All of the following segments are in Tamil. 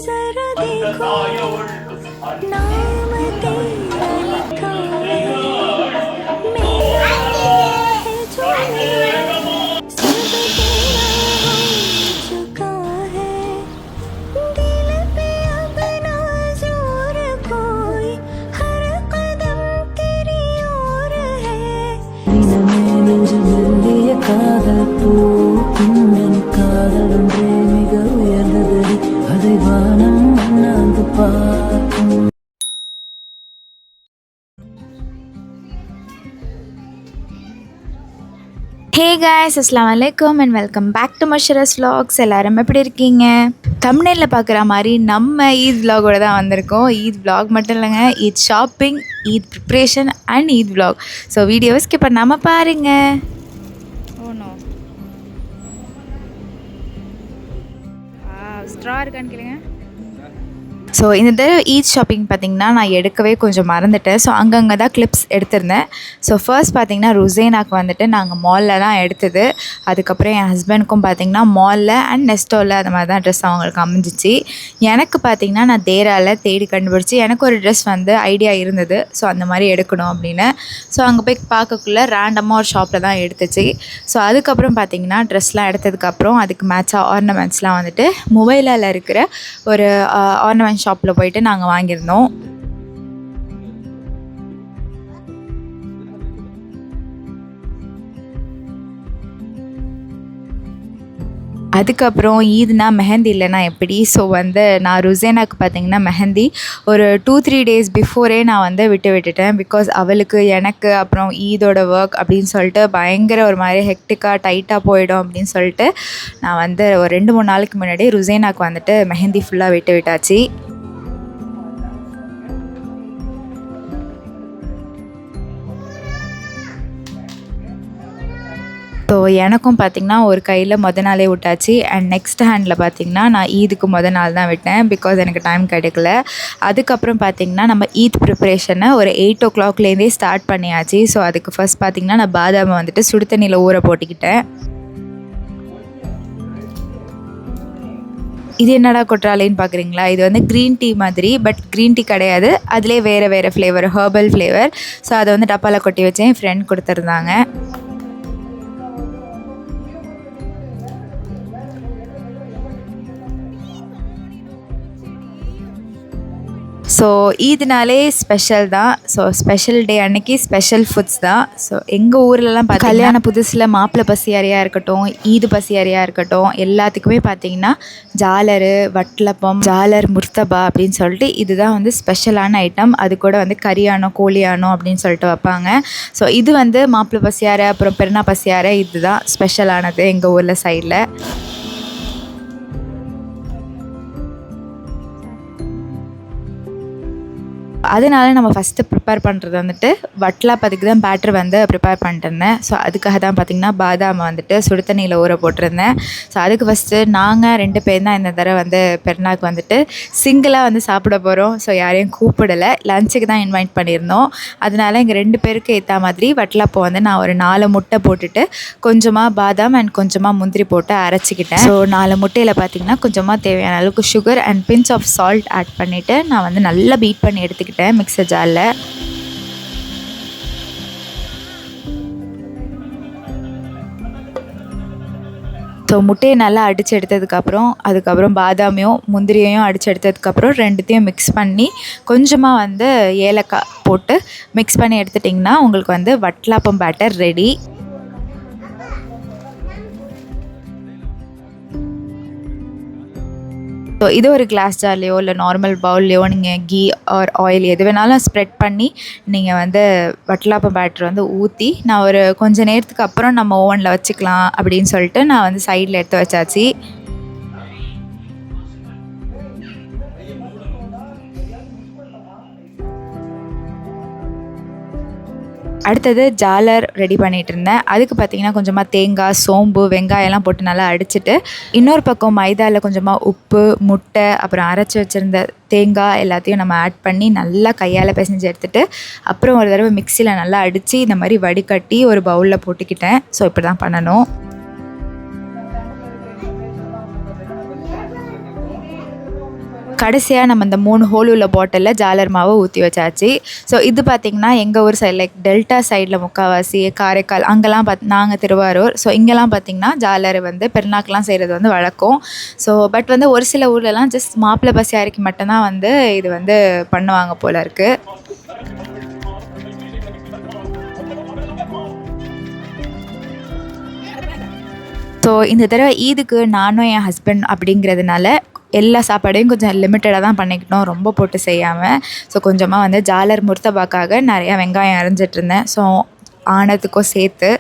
जरा देखो नाम तेरा लिखा है मेरा है जो सब तेरा हो चुका है दिल पे अब ना जोर कोई हर कदम तेरी ओर है காதல் பூ பின்னன் காதல் ஒன்றே மிக உயர்ந்தது அதை வானம் அண்ணாந்து பார்க்கும். ஹே guys, அஸ்ஸலாமு அலைக்கும் அண்ட் வெல்கம் பேக் டு மஷரஸ் vlogs. எல்லாரும் எப்படி இருக்கீங்க? தம்ப்நெயிலில் பார்க்குற மாதிரி நம்ம ஈத் vlogோட தான் வந்திருக்கோம். ஈத் vlog மட்டும் இல்லைங்க, Eid shopping, Eid preparation and Eid vlog. So வீடியோவை ஸ்கிப் பண்ணாமல் பாருங்கள். ஸ்ட்ரா இருக்கான்னு கேளுங்க. ஸோ இந்த தடவை ஈத் ஷாப்பிங் பார்த்திங்கன்னா நான் எடுக்கவே கொஞ்சம் மறந்துட்டேன். ஸோ அங்கங்கே தான் கிளிப்ஸ் எடுத்திருந்தேன். ஸோ ஃபர்ஸ்ட் பார்த்திங்கன்னா ருசேனாக்கு வந்துட்டு நாங்கள் மாலில் தான் எடுத்தது. அதுக்கப்புறம் என் ஹஸ்பண்டுக்கும் பார்த்திங்கன்னா மாலில் அண்ட் நெஸ்டோவில் அந்த மாதிரி தான் ட்ரெஸ் அவங்களுக்கு அமைஞ்சிச்சு. எனக்கு பார்த்திங்கன்னா நான் தேராவில் தேடி கண்டுபிடிச்சி எனக்கு ஒரு ட்ரெஸ் வந்து ஐடியா இருந்தது. ஸோ அந்த மாதிரி எடுக்கணும் அப்படின்னு. ஸோ அங்கே போய் பார்க்கக்குள்ளே ரேண்டமாக ஒரு ஷாப்பில் தான் எடுத்துச்சு. ஸோ அதுக்கப்புறம் பார்த்திங்கன்னா ட்ரெஸ்லாம் எடுத்ததுக்கப்புறம் அதுக்கு மேட்சாக ஆர்னமெண்ட்ஸ்லாம் வந்துட்டு மொபைலில் இருக்கிற ஒரு ஆர்னமெண்ட் ஷாப்பில் போயிட்டு நாங்கள் வாங்கியிருந்தோம். அதுக்கப்புறம் ஈத்னா மெஹந்தி இல்லைனா எப்படி. ஸோ வந்து நான் ருசேனாக்கு பார்த்திங்கன்னா மெஹந்தி ஒரு 2-3 டேஸ் பிஃபோரே நான் வந்து விட்டுட்டேன். பிகாஸ் அவளுக்கு எனக்கு அப்புறம் ஈதோட ஒர்க் அப்படின்னு சொல்லிட்டு பயங்கர ஒரு மாதிரி ஹெக்டிக்காக டைட்டாக போயிடும் அப்படின்னு சொல்லிட்டு நான் வந்து ஒரு 2-3 நாளுக்கு முன்னாடி ருசேனாக்கு வந்துட்டு மெஹந்தி ஃபுல்லாக விட்டாச்சு. ஸோ எனக்கும் பார்த்திங்கன்னா ஒரு கையில் நாளே விட்டாச்சு. அண்ட் நெக்ஸ்ட் ஹேண்டில் பார்த்திங்கன்னா நான் ஈதுக்கு நாள் தான் விட்டேன். பிகாஸ் எனக்கு டைம் கிடைக்கல. அதுக்கப்புறம் பார்த்திங்கன்னா நம்ம ஈத் ப்ரிப்ரேஷனை ஒரு 8 o'clockலேருந்தே ஸ்டார்ட் பண்ணியாச்சு. ஸோ அதுக்கு ஃபர்ஸ்ட் பார்த்திங்கன்னா நான் பாதாமை வந்துட்டு சுடு தண்ணியில் ஊற போட்டுக்கிட்டேன். இது என்னடா கொட்டுறாலேன்னு பார்க்குறீங்களா? இது வந்து க்ரீன் டீ மாதிரி, பட் க்ரீன் டீ கிடையாது. அதிலே வேறு ஃப்ளேவர், ஹெர்பல் ஃப்ளேவர். ஸோ அதை வந்து டப்பாவில் கொட்டி வச்சேன். என் ஃப்ரெண்ட் கொடுத்துருந்தாங்க. ஸோ ஈத்னாலே ஸ்பெஷல் தான். ஸோ ஸ்பெஷல் டே அன்னைக்கு ஸ்பெஷல் ஃபுட்ஸ் தான். ஸோ எங்கள் ஊர்லலாம் கல்யாண புதுசில் மாப்பிள்ளை பசியாரியாக இருக்கட்டும், ஈது பசியாரியாக இருக்கட்டும், எல்லாத்துக்குமே பார்த்திங்கன்னா ஜாலரு, வட்டலப்பம், ஜாலர், முர்த்தபா அப்படின்னு சொல்லிட்டு இதுதான் வந்து ஸ்பெஷலான ஐட்டம். அது கூட வந்து கரியானோ கோழியானோ அப்படின்னு சொல்லிட்டு வைப்பாங்க. ஸோ இது வந்து மாப்பிள்ளை பசியாரை அப்புறம் பெருனா பசியாரை இதுதான் ஸ்பெஷலானது எங்கள் ஊரில் சைடில். அதனால நம்ம ஃபஸ்ட்டு ப்ரிப்பேர் பண்ணுறது வந்துட்டு வட்டலாப்பத்துக்கு தான் பேட்டர் வந்து ப்ரிப்பேர் பண்ணிட்டுருந்தேன். ஸோ அதுக்காக தான் பார்த்திங்கன்னா பாதாமை வந்துட்டு சுடு தண்ணியில் ஊற போட்டிருந்தேன். ஸோ அதுக்கு ஃபஸ்ட்டு நாங்கள் 2 பேர் தான் இந்த தடவை வந்து பெருநாக்கு வந்துட்டு சிங்கிளாக வந்து சாப்பிட போகிறோம். ஸோ யாரையும் கூப்பிடலை, லஞ்சுக்கு தான் இன்வைட் பண்ணியிருந்தோம். அதனால எங்கள் 2 பேருக்கு ஏற்ற மாதிரி வட்டலாப்பம் வந்து நான் ஒரு 4 முட்டை போட்டுட்டு கொஞ்சமாக பாதாம் அண்ட் கொஞ்சமாக முந்திரி போட்டு அரைச்சிக்கிட்டேன். ஸோ 4 முட்டையில் பார்த்திங்கன்னா கொஞ்சமாக தேவையான அளவுக்கு sugar and pinch of salt add பண்ணிவிட்டு நான் வந்து நல்லா பீட் பண்ணி எடுத்துக்கிட்டேன் மிக்சர் ஜாரில். ஸோ முட்டையை நல்லா அடித்து அதுக்கப்புறம் பாதாமையும் முந்திரியையும் அடித்து எடுத்ததுக்கப்புறம் 2த்தையும் மிக்ஸ் பண்ணி கொஞ்சமாக வந்து ஏலக்காய் போட்டு மிக்ஸ் பண்ணி எடுத்துட்டிங்கன்னா உங்களுக்கு வந்து வட்டலாப்பம் பேட்டர் ரெடி. ஸோ இது ஒரு கிளாஸ் ஜார்லேயோ இல்லை நார்மல் பவுல்லையோ நீங்கள் கீ ஆர் ஆயில் எது வேணாலும் ஸ்ப்ரெட் பண்ணி நீங்கள் வந்து வட்டலாப்பம் பேட்டர் வந்து ஊற்றி நான் ஒரு கொஞ்சம் நேரத்துக்கு அப்புறம் நம்ம ஓவனில் வச்சுக்கலாம் அப்படின்னு சொல்லிட்டு நான் வந்து சைடில் எடுத்து வச்சாச்சு. அடுத்தது ஜாலர் ரெடி பண்ணிகிட்டு இருந்தேன். அதுக்கு பார்த்திங்கன்னா கொஞ்சமாக தேங்காய், சோம்பு, வெங்காயம்லாம் போட்டு நல்லா அடிச்சுட்டு இன்னொரு பக்கம் மைதாவில் கொஞ்சமாக உப்பு, முட்டை, அப்புறம் அரைச்சி வச்சுருந்த தேங்காய் எல்லாத்தையும் நம்ம ஆட் பண்ணி நல்லா கையால் பிசைஞ்சு எடுத்துகிட்டு அப்புறம் ஒரு தடவை மிக்சியில் நல்லா அடித்து இந்த மாதிரி வடிகட்டி ஒரு பவுலில் போட்டுக்கிட்டேன். ஸோ இப்படி தான் பண்ணணும். கடைசியாக நம்ம இந்த 3 ஹோல் உள்ள பாட்டிலில் ஜாலர் மாவை ஊற்றி வச்சாச்சு. ஸோ இது பார்த்திங்கன்னா எங்கள் ஊர் சைடு லைக் டெல்டா சைடில் முக்கால்வாசி காரைக்கால் அங்கெல்லாம் நாங்கள் திருவாரூர். ஸோ இங்கெல்லாம் பார்த்திங்கன்னா ஜாலர் வந்து பெருநாக்கெலாம் செய்கிறது வந்து வழக்கம். ஸோ பட் வந்து ஒரு சில ஊர்லலாம் ஜஸ்ட் மாப்பிள்ளை பசியாரிக்கு மட்டும்தான் வந்து இது வந்து பண்ணுவாங்க போல இருக்குது. ஸோ இந்த தடவை ஈதுக்கு நானும் என் ஹஸ்பண்ட் அப்படிங்கிறதுனால எல்லா சாப்பாடையும் கொஞ்சம் லிமிட்டடாக தான் பண்ணிக்கிட்டோம், ரொம்ப போட்டு செய்யாமல். ஸோ கொஞ்சமாக வந்து ஜாலர் முர்த்தபாக்காக நிறையா வெங்காயம் அரைஞ்சிட்ருந்தேன். ஸோ ஆனதுக்கும் சேர்த்து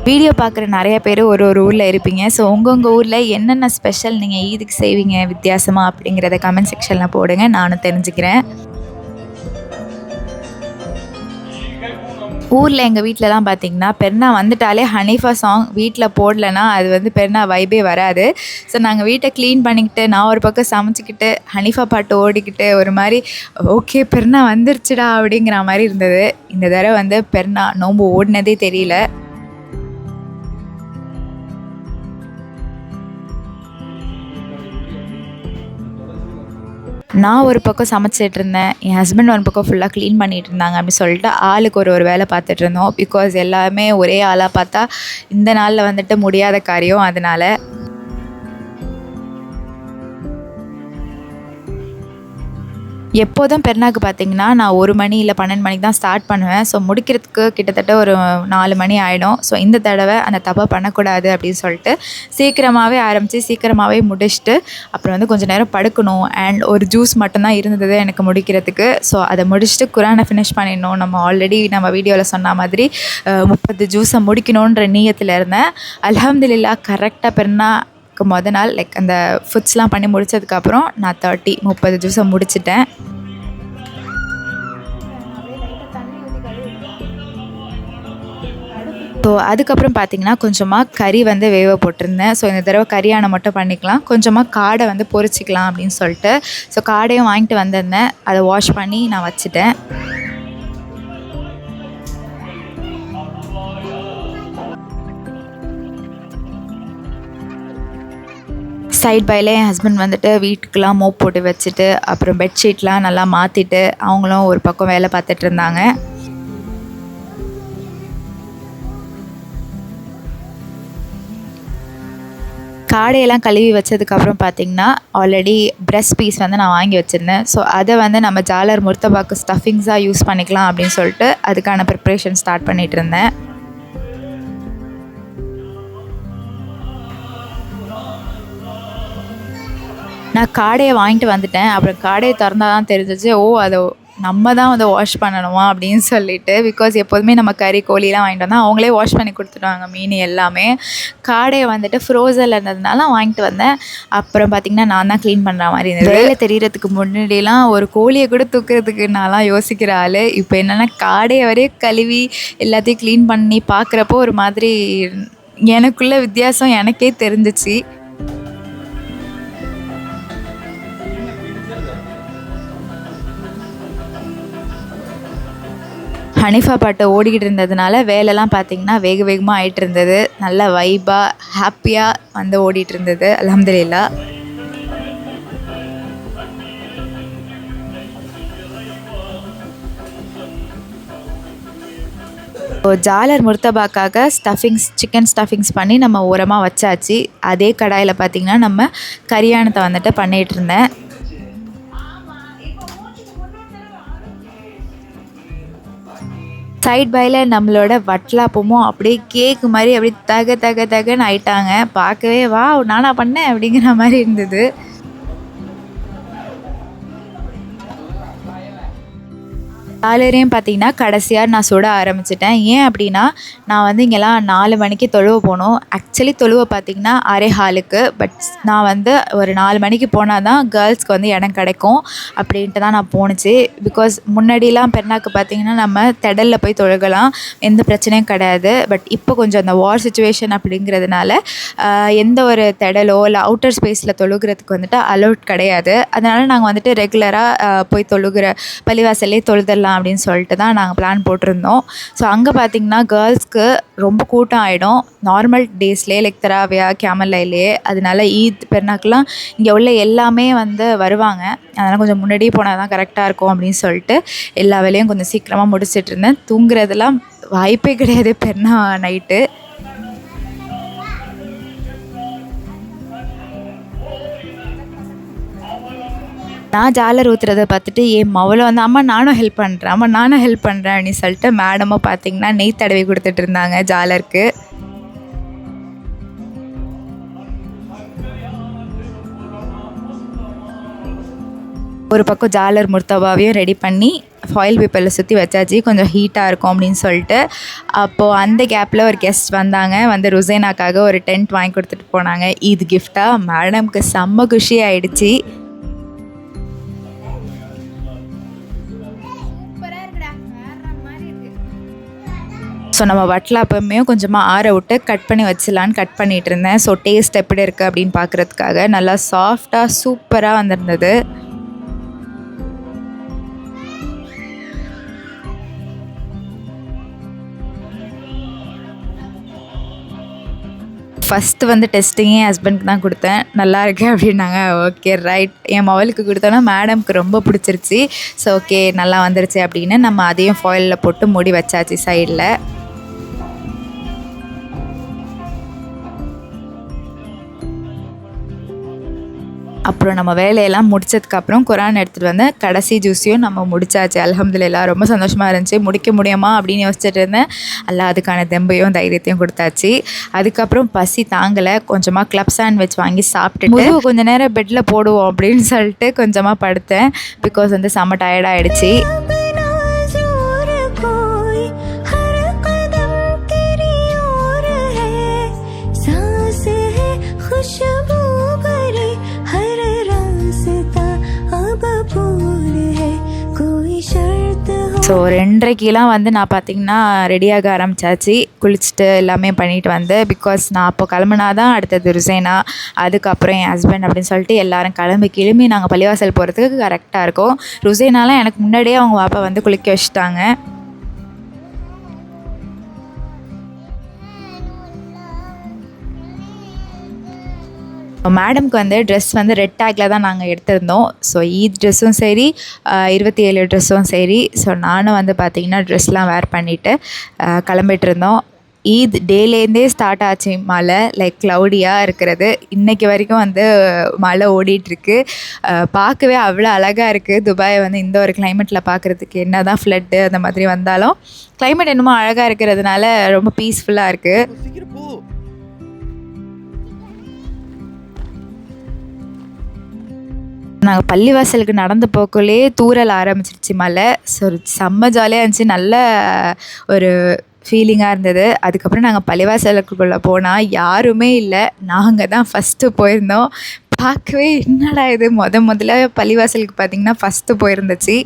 வீடியோ பார்க்குற நிறைய பேர் ஒரு ஊரில் இருப்பீங்க. ஸோ உங்கள் ஊரில் என்னென்ன ஸ்பெஷல் நீங்கள் ஈதுக்கு செய்வீங்க வித்தியாசமாக அப்படிங்கிறத கமெண்ட் செக்ஷனில் போடுங்க, நானும் தெரிஞ்சுக்கிறேன். ஊரில் எங்கள் வீட்டிலலாம் பார்த்திங்கன்னா பெருநா வந்துட்டாலே ஹனீஃபா சாங் வீட்டில் போடலைன்னா அது வந்து பெருநா வைபே வராது. ஸோ நாங்கள் வீட்டை க்ளீன் பண்ணிக்கிட்டு நான் ஒரு பக்கம் சமைச்சிக்கிட்டு ஹனீஃபா பாட்டு ஓடிக்கிட்டு ஒரு மாதிரி ஓகே பெருநா வந்துருச்சுடா அப்படிங்கிற மாதிரி இருந்தது. இந்த தடவை வந்து பெருநா நோன்பு ஓடினதே தெரியல. நான் ஒரு பக்கம் சமைச்சிட்டு இருந்தேன், என் ஹஸ்பண்ட் ஒரு பக்கம் ஃபுல்லாக க்ளீன் பண்ணிகிட்டு இருந்தாங்க. அப்படி சொல்லிட்டு ஆளுக்கு ஒரு வேலை பார்த்துட்டு இருந்தோம். பிகாஸ் எல்லாமே ஒரே ஆளாக பார்த்தா இந்த நாளில் வந்துட்டு முடியாத காரியம். அதனால் எப்போதும் பெருநாக்கு பார்த்திங்கன்னா நான் 1 மணி இல்லை 12 மணிக்கு தான் ஸ்டார்ட் பண்ணுவேன். ஸோ முடிக்கிறதுக்கு கிட்டத்தட்ட ஒரு 4 மணி ஆகிடும். ஸோ இந்த தடவை அந்த தப்பை பண்ணக்கூடாது அப்படின்னு சொல்லிட்டு சீக்கிரமாகவே ஆரம்பித்து சீக்கிரமாகவே முடிச்சுட்டு அப்புறம் வந்து கொஞ்சம் நேரம் படுக்கணும். அண்ட் ஒரு ஜூஸ் மட்டும்தான் இருந்தது எனக்கு முடிக்கிறதுக்கு. ஸோ அதை முடிச்சுட்டு குரானை ஃபினிஷ் பண்ணிடணும். நம்ம ஆல்ரெடி நம்ம வீடியோவில் சொன்ன மாதிரி 30 ஜூஸை முடிக்கணுன்ற நீயத்தில் இருந்தேன். அல்ஹம்துலில்லாஹ் கரெக்டாக பெருநாக்கு மொதல் நாள் லைக் அந்த ஃபுட்ஸ்லாம் பண்ணி முடித்ததுக்கப்புறம் நான் 30 ஜூஸை முடிச்சிட்டேன். ஸோ அதுக்கப்புறம் பார்த்திங்கன்னா கொஞ்சமாக கறி வந்து வேக போட்டிருந்தேன். ஸோ இந்த தடவை கறியானை மட்டும் பண்ணிக்கலாம், கொஞ்சமாக காடை வந்து பொரிச்சிக்கலாம் அப்படின்னு சொல்லிட்டு ஸோ காடையும் வாங்கிட்டு வந்திருந்தேன். அதை வாஷ் பண்ணி நான் வச்சுட்டேன். சைட் பையில் என் ஹஸ்பண்ட் வந்துட்டு வீட்டுக்கெலாம் மோப் போட்டு வச்சுட்டு அப்புறம் பெட்ஷீட்லாம் நல்லா மாற்றிட்டு அவங்களும் ஒரு பக்கம் வேலை பார்த்துட்டு இருந்தாங்க. காடையெல்லாம் கழுவி வச்சதுக்கப்புறம் பார்த்திங்கன்னா ஆல்ரெடி பிரெஸ்ட் பீஸ் வந்து நான் வாங்கி வச்சுருந்தேன். ஸோ அதை வந்து நம்ம ஜாலர் முர்த்தபாக்கு ஸ்டஃபிங்ஸாக யூஸ் பண்ணிக்கலாம் அப்படின்னு சொல்லிட்டு அதுக்கான ப்ரிப்ரேஷன் ஸ்டார்ட் பண்ணிகிட்டு இருந்தேன். நான் காடையை வாங்கிட்டு வந்துட்டேன். அப்புறம் காடையை திறந்தால் தான் தெரிஞ்சிச்சு, அதை நம்ம தான் வந்து வாஷ் பண்ணணுமா அப்படின்னு சொல்லிட்டு. பிகாஸ் எப்போதுமே நம்ம கறி கோழிலாம் வாங்கிட்டு வந்தால் அவங்களே வாஷ் பண்ணி கொடுத்துடுவாங்க மீன் எல்லாமே. காடையை வந்துட்டு ஃப்ரோசனில் இருந்ததுனால வாங்கிட்டு வந்தேன். அப்புறம் பார்த்திங்கன்னா நான் தான் க்ளீன் பண்ணுற மாதிரி இருந்தது. வேலை தெரியறதுக்கு முன்னாடியெலாம் ஒரு கோழியை கூட தூக்கிறதுக்கு நான்லாம் யோசிக்கிற ஆள். இப்போ என்னென்னா காடையை வரையும் கழுவி எல்லாத்தையும் க்ளீன் பண்ணி பார்க்குறப்போ ஒரு மாதிரி எனக்குள்ள வித்தியாசம் எனக்கே தெரிஞ்சிச்சு. ஹனீஃபா பாட்டு ஓடிக்கிட்டு இருந்ததுனால வேலைலாம் பார்த்திங்கன்னா வேகமாக ஆகிட்டு இருந்தது. நல்ல வைபாக ஹாப்பியாக வந்து ஓடிட்டு இருந்தது அல்ஹம்துலில்லாஹ். ஜாலர் முர்த்தபாக்காக சிக்கன் ஸ்டஃபிங்ஸ் பண்ணி நம்ம ஓரமாக வச்சாச்சு. அதே கடாயில் பார்த்திங்கன்னா நம்ம கரியானத்தை வந்துட்டு பண்ணிகிட்டு இருந்தேன். சைட் பையில் நம்மளோட வட்லாப்பமும் அப்படியே கேக்கு மாதிரி அப்படியே தகன்னு ஆயிட்டாங்க. பார்க்கவே வா நானா பண்ணேன் அப்படிங்கிற மாதிரி இருந்தது. காலையிலையும் பார்த்திங்கன்னா கடைசியாக நான் சுட ஆரம்பிச்சிட்டேன். ஏன் அப்படின்னா நான் வந்து இங்கெல்லாம் 4 மணிக்கு தொழுவ போகணும். ஆக்சுவலி தொழுவ பார்த்திங்கன்னா 6:15. பட் நான் வந்து ஒரு 4 மணிக்கு போனால் தான் கேர்ள்ஸ்க்கு வந்து இடம் கிடைக்கும் அப்படின்ட்டு தான் நான் போணுச்சு. பிகாஸ் முன்னாடிலாம் பெருநாக்கு பார்த்திங்கன்னா நம்ம திடலில் போய் தொழுகலாம், எந்த பிரச்சனையும் கிடையாது. பட் இப்போ கொஞ்சம் அந்த வார் சுச்சுவேஷன் அப்படிங்கிறதுனால எந்த ஒரு திடலோ இல்லை அவுட்டர் ஸ்பேஸில் தொழுகிறதுக்கு வந்துட்டு அலோட் கிடையாது. அதனால் நாங்கள் வந்துட்டு ரெகுலராக போய் தொழுகிற பள்ளிவாசல்லே தொழுதெல்லாம் போகலாம் அப்படின்னு சொல்லிட்டு தான் நாங்கள் பிளான் போட்டிருந்தோம். ஸோ அங்கே பார்த்திங்கன்னா கேர்ள்ஸ்க்கு ரொம்ப கூட்டம் ஆகிடும் நார்மல் டேஸ்லேயே, லைக் தராவியா கேமல்லையிலே. அதனால ஈத் பெருநாக்கெலாம் இங்கே உள்ள எல்லாமே வந்து வருவாங்க. அதனால் கொஞ்சம் முன்னாடியே போனால் தான் கரெக்டாக இருக்கும் அப்படின்னு சொல்லிட்டு எல்லா வேலையும் கொஞ்சம் சீக்கிரமாக முடிச்சிட்டு இருந்தேன். தூங்குறதுலாம் வாய்ப்பே கிடையாது பெருநா நைட்டு. நான் ஜாலர் ஊற்றுறதை பார்த்துட்டு என் மவளை வந்து அம்மா நானும் ஹெல்ப் பண்ணுறேன் அப்படின்னு சொல்லிட்டு மேடமும் பார்த்திங்கன்னா நெய் தடவி கொடுத்துட்டு இருந்தாங்க ஜாலருக்கு. ஒரு பக்கம் ஜாலர் முர்த்தபாவையும் ரெடி பண்ணி ஃபாயில் பேப்பரில் சுற்றி வச்சாச்சு, கொஞ்சம் ஹீட்டாக இருக்கும் அப்படின்னு சொல்லிட்டு. அப்போது அந்த கேப்பில் ஒரு கெஸ்ட் வந்தாங்க. வந்து ருசைனாக்காக ஒரு டென்ட் வாங்கி கொடுத்துட்டு போனாங்க. இது கிஃப்டாக மேடம்க்கு செம்ம குஷி ஆகிடுச்சி. ஸோ நம்ம வட்டலாப்பமையும் கொஞ்சமாக ஆற விட்டு கட் பண்ணி வச்சிடலான்னு கட் பண்ணிகிட்டு இருந்தேன். ஸோ டேஸ்ட் எப்படி இருக்குது அப்படின்னு பார்க்குறதுக்காக நல்லா சாஃப்டாக சூப்பராக வந்திருந்தது. ஃபஸ்ட்டு வந்து டெஸ்டிங்கே என் ஹஸ்பண்டுக்கு தான் கொடுத்தேன். நல்லா இருக்கு அப்படின்னாங்க. Okay right. என் மொபைலுக்கு கொடுத்தோன்னா மேடம்க்கு ரொம்ப பிடிச்சிருச்சு. ஸோ ஓகே நல்லா வந்துருச்சு அப்படின்னு நம்ம அதையும் ஃபாயிலில் போட்டு மூடி வச்சாச்சு சைடில். அப்புறம் நம்ம வேலையெல்லாம் முடிச்சதுக்கப்புறம் குரான் எடுத்துகிட்டு வந்து கடைசி ஜூஸையும் நம்ம முடிச்சாச்சு. அல்ஹம்துலில்லாஹ் ரொம்ப சந்தோஷமாக இருந்துச்சு. முடிக்க முடியுமா அப்படின்னு யோசிச்சுட்டு இருந்தேன். அல்லா அதுக்கான தெம்பையும் தைரியத்தையும் கொடுத்தாச்சு. அதுக்கப்புறம் பசி தாங்கலை, கொஞ்சமாக கிளப் சாண்ட்விச் வாங்கி சாப்பிட்டுட்டு கொஞ்சம் நேரம் பெட்டில் போடுவோம் அப்படின்னு சொல்லிட்டு கொஞ்சமாக படுத்தேன். பிகாஸ் வந்து செம்ம டயர்டாகிடுச்சு. ஸோ 2:30 வந்து நான் பார்த்திங்கன்னா ரெடியாக ஆரம்பித்தாச்சு. குளிச்சுட்டு எல்லாமே பண்ணிட்டு வந்து, பிகாஸ் நான் அப்போ கிளம்புனா தான் அடுத்தது ருசைனா, அதுக்கப்புறம் என் ஹஸ்பண்ட் அப்படின்னு சொல்லிட்டு எல்லோரும் கிளம்பி நாங்கள் பள்ளிவாசல் போகிறதுக்கு கரெக்டாக இருக்கும். ருசைனாலாம் எனக்கு முன்னாடியே அவங்க பாப்பா வந்து குளிக்க வச்சுட்டாங்க. மேடம்க்கு வந்து ட்ரெஸ் வந்து ரெட் டேக்கில் தான் நாங்கள் எடுத்திருந்தோம். ஸோ ஈத் ட்ரெஸ்ஸும் சரி, 27 ட்ரெஸ்ஸும் சரி. ஸோ நானும் வந்து பார்த்திங்கன்னா ட்ரெஸ்லாம் வேர் பண்ணிவிட்டு கிளம்பிட்டு இருந்தோம். ஈத் டேலேருந்தே ஸ்டார்ட் ஆச்சு மழை, லைக் க்ளவுடியாக இருக்கிறது. இன்றைக்கி வரைக்கும் வந்து மழை ஓடிட்டுருக்கு. பார்க்கவே அவ்வளோ அழகாக இருக்குது. துபாயை வந்து இந்த ஒரு கிளைமேட்டில் பார்க்குறதுக்கு என்ன தான் ஃப்ளட்டு அந்த மாதிரி வந்தாலும் கிளைமேட் என்னமோ அழகாக இருக்கிறதுனால ரொம்ப பீஸ்ஃபுல்லாக இருக்குது. நாங்கள் பள்ளிவாசலுக்கு நடந்து போக்குள்ளே தூறல் ஆரம்பிச்சிருச்சு மழை. ஸோ செம்ம ஜாலியாக இருந்துச்சு, நல்ல ஒரு ஃபீலிங்காக இருந்தது. அதுக்கப்புறம் நாங்கள் பள்ளிவாசலுக்குள்ளே போனால் யாருமே இல்லை. நாங்கள் தான் ஃபஸ்ட்டு போயிருந்தோம். பார்க்கவே என்னடா இது முதல்ல பள்ளிவாசலுக்கு பார்த்திங்கன்னா ஃபஸ்ட்டு போயிருந்துச்சு.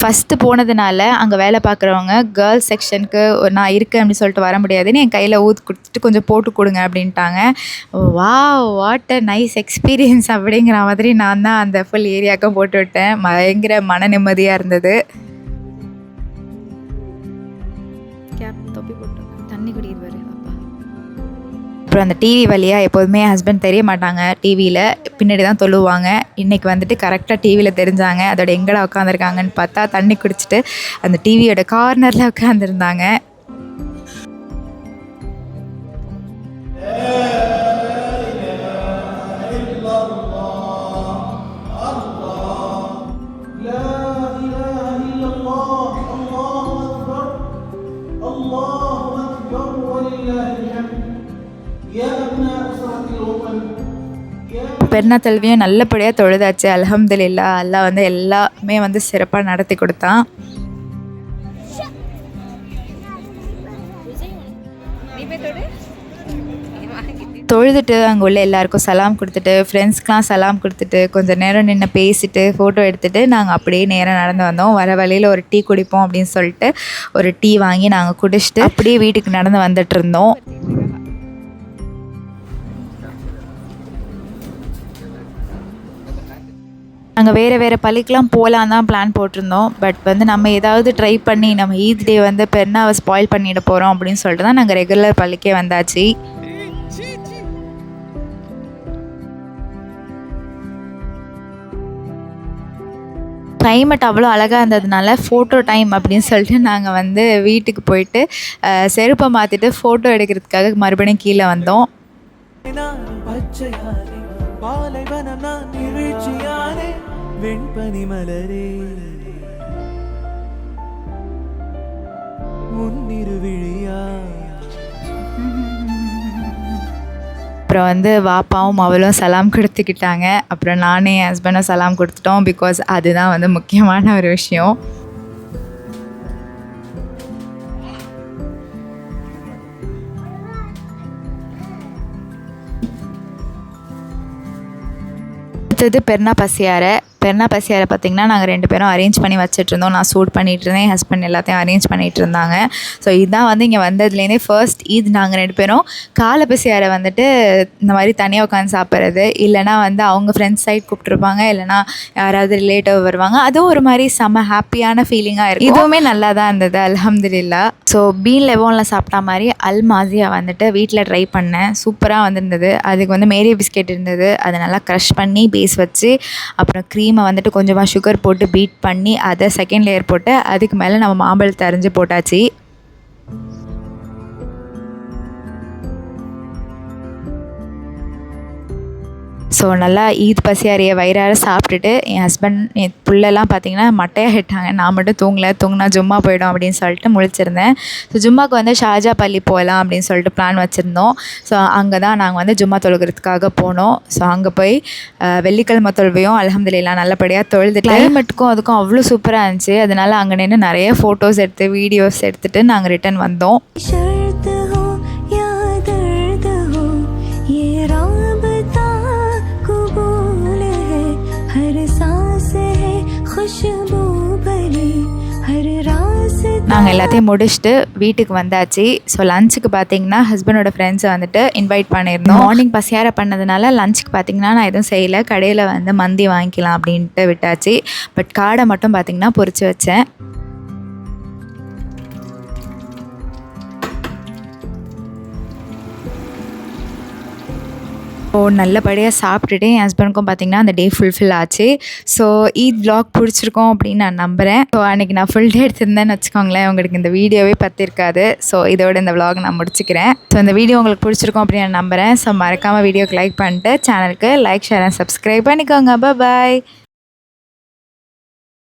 ஃபஸ்ட்டு போனதுனால அங்கே வேலை பார்க்குறவங்க கேர்ள்ஸ் செக்ஷனுக்கு நான் இருக்கேன் அப்படின்னு சொல்லிட்டு வர முடியாதுன்னு என் கையில் ஊற்றி கொடுத்துட்டு கொஞ்சம் போட்டு கொடுங்க அப்படின்ட்டாங்க. Wow, what a nice experience அப்படிங்கிற மாதிரி நான் தான் அந்த ஃபுல் ஏரியாவுக்கும் போட்டு விட்டேன். பயங்கர மன நிம்மதியாக இருந்தது. தண்ணி குடிக்குது பாரு. அப்புறம் அந்த டிவி வழியாக எப்போதுமே என் ஹஸ்பண்ட் தெரிய மாட்டாங்க, டிவியில் பின்னாடி தான் தொழுவாங்க. இன்றைக்கி வந்துட்டு கரெக்டாக டிவியில் தெரிஞ்சாங்க. அதோட எங்கடா உட்காந்துருக்காங்கன்னு பார்த்தா தண்ணி குடிச்சிட்டு அந்த டிவியோட கார்னரில் உட்காந்துருந்தாங்க. பெருநாத்தல்வியும் நல்லபடியாக தொழுதாச்சு. அல்ஹம்துலில்லாஹ். அல்லாஹ் வந்து எல்லாமே வந்து சிறப்பாக நடத்தி கொடுத்தான். தொழுதுட்டு அங்கே உள்ள எல்லாருக்கும் சலாம் கொடுத்துட்டு, ஃப்ரெண்ட்ஸ்க்கெலாம் சலாம் கொடுத்துட்டு, கொஞ்சம் நேரம் நின்று பேசிட்டு ஃபோட்டோ எடுத்துகிட்டு நாங்கள் அப்படியே நேராக நடந்து வந்தோம். வர வழியில் ஒரு டீ குடிப்போம் அப்படின்னு சொல்லிட்டு ஒரு டீ வாங்கி நாங்கள் குடிச்சிட்டு அப்படியே வீட்டுக்கு நடந்து வந்துட்டு இருந்தோம். நாங்கள் வேறு பள்ளிக்கெலாம் போகலான் தான் பிளான் போட்டிருந்தோம். பட் வந்து நம்ம ஏதாவது ட்ரை பண்ணி நம்ம ஈத் டே வந்து பெருநாவை ஸ்பாயில் பண்ணிட போகிறோம் அப்படின்னு சொல்லிட்டு தான் நாங்கள் ரெகுலர் பள்ளிக்கே வந்தாச்சு. கிளைமேட் அவ்வளோ அழகாக இருந்ததுனால ஃபோட்டோ டைம் அப்படின்னு சொல்லிட்டு நாங்கள் வந்து வீட்டுக்கு போயிட்டு செருப்பை மாற்றிட்டு ஃபோட்டோ எடுக்கிறதுக்காக மறுபடியும் கீழே வந்தோம். அப்புறம் வந்து வாப்பாவும் அவளும் சலாம் கொடுத்துக்கிட்டாங்க. அப்புறம் நானே என் ஹஸ்பண்டும் சலாம் கொடுத்துட்டோம். பிகாஸ் அதுதான் வந்து முக்கியமான ஒரு விஷயம். அடுத்தது பெருநா பசியாரை பார்த்திங்கன்னா நாங்கள் 2 பேரும் அரேஞ்ச் பண்ணி வச்சிட்ருந்தோம். நான் சூட் பண்ணிகிட்ருந்தேன், என் ஹஸ்பண்ட் எல்லாத்தையும் அரேஞ்ச் பண்ணிகிட்டு இருந்தாங்க. ஸோ இதுதான் வந்து இங்கே வந்ததுலேருந்தே ஃபர்ஸ்ட் ஈத். நாங்கள் 2 பேரும் காலை பசியாரை வந்துட்டு இந்த மாதிரி தனியாக உட்காந்து சாப்பிட்றது, இல்லைனா வந்து அவங்க ஃப்ரெண்ட்ஸ் சைட் கூப்பிட்ருப்பாங்க, இல்லைனா யாராவது ரிலேட்டிவ் வருவாங்க. அதுவும் ஒரு மாதிரி செம்ம ஹாப்பியான ஃபீலிங்காக இருக்கும். இதுவுமே நல்லா தான் இருந்தது, அல்ஹம்துலில்லாஹ். ஸோ பீன் லெவோனில் சாப்பிட்டா மாதிரி அல் மாசியா வந்துட்டு வீட்டில் ட்ரை பண்ணேன். சூப்பராக வந்துருந்தது. அதுக்கு வந்து மேரி பிஸ்கெட் இருந்தது, அதை நல்லா க்ரஷ் பண்ணி பேஸ் வச்சு அப்புறம் க்ரீமை வந்துட்டு கொஞ்சமாக சுகர் போட்டு பீட் பண்ணி அதை செகண்ட் லேயர் போட்டு அதுக்கு மேலே நம்ம மாம்பழத்தை அரைஞ்சி போட்டாச்சு. ஸோ நல்லா ஈத் பசியாரியை வயிறார சாப்பிட்டுட்டு என் ஹஸ்பண்ட் என் பிள்ளைலாம் பார்த்திங்கன்னா மட்டையாக இட்டாங்க. நான் மட்டும் தூங்கினா ஜும்மா போயிடும் அப்படின்னு சொல்லிட்டு முழிச்சிருந்தேன். ஸோ ஜும்மாவுக்கு வந்து ஷாஜா பள்ளி போகலாம் அப்படின்னு சொல்லிட்டு பிளான் வச்சுருந்தோம். ஸோ அங்கே தான் நாங்கள் வந்து ஜும்மா தொழுகிறதுக்காக போனோம். ஸோ அங்கே போய் வெள்ளிக்கிழமை தொழுவையும் அல்ஹம்துலில்லாஹ் நல்லபடியாக தொழுதுட்டு கிளைமேட்டுக்கும் அதுக்கும் அவ்வளோ சூப்பராக இருந்துச்சு. அதனால் அங்கே நின்று நிறைய ஃபோட்டோஸ் எடுத்து வீடியோஸ் எடுத்துகிட்டு நாங்கள் ரிட்டன் வந்தோம். நாங்கள் எல்லாத்தையும் முடிச்சுட்டு வீட்டுக்கு வந்தாச்சு. ஸோ லஞ்சுக்கு பார்த்திங்கன்னா ஹஸ்பண்டோட ஃப்ரெண்ட்ஸை வந்துட்டு இன்வைட் பண்ணியிருந்தோம். மார்னிங் பசியார பண்ணதுனால லஞ்சுக்கு பார்த்திங்கன்னா நான் எதுவும் செய்யலை, கடையில் வந்து மந்தி வாங்கிக்கலாம் அப்படின்ட்டு விட்டாச்சு. பட் காடை மட்டும் பார்த்திங்கன்னா பொரிச்சு வச்சேன். ஸோ நல்லபடியாக சாப்பிட்டுட்டு என் ஹஸ்பண்டுக்கும் பார்த்திங்கன்னா அந்த டே ஃபுல்ஃபில் ஆச்சு. ஸோ ஈத் வ்ளாக் பிடிச்சிருக்கோம் அப்படின்னு நான் நம்புகிறேன். ஸோ அன்றைக்கி நான் ஃபுல் டே எடுத்திருந்தேன்னு வச்சுக்கோங்களேன், உங்களுக்கு இந்த வீடியோவே பற்றிருக்காது. ஸோ இதோட இந்த வ்ளாக் நான் முடிச்சுக்கிறேன். ஸோ இந்த வீடியோ உங்களுக்கு பிடிச்சிருக்கோம் அப்படின்னு நான் நம்புகிறேன். ஸோ மறக்காமல் வீடியோக்கு லைக் பண்ணிட்டு சேனலுக்கு லைக், ஷேர் அண்ட் சப்ஸ்கிரைப் பண்ணிக்கோங்க. பாய்.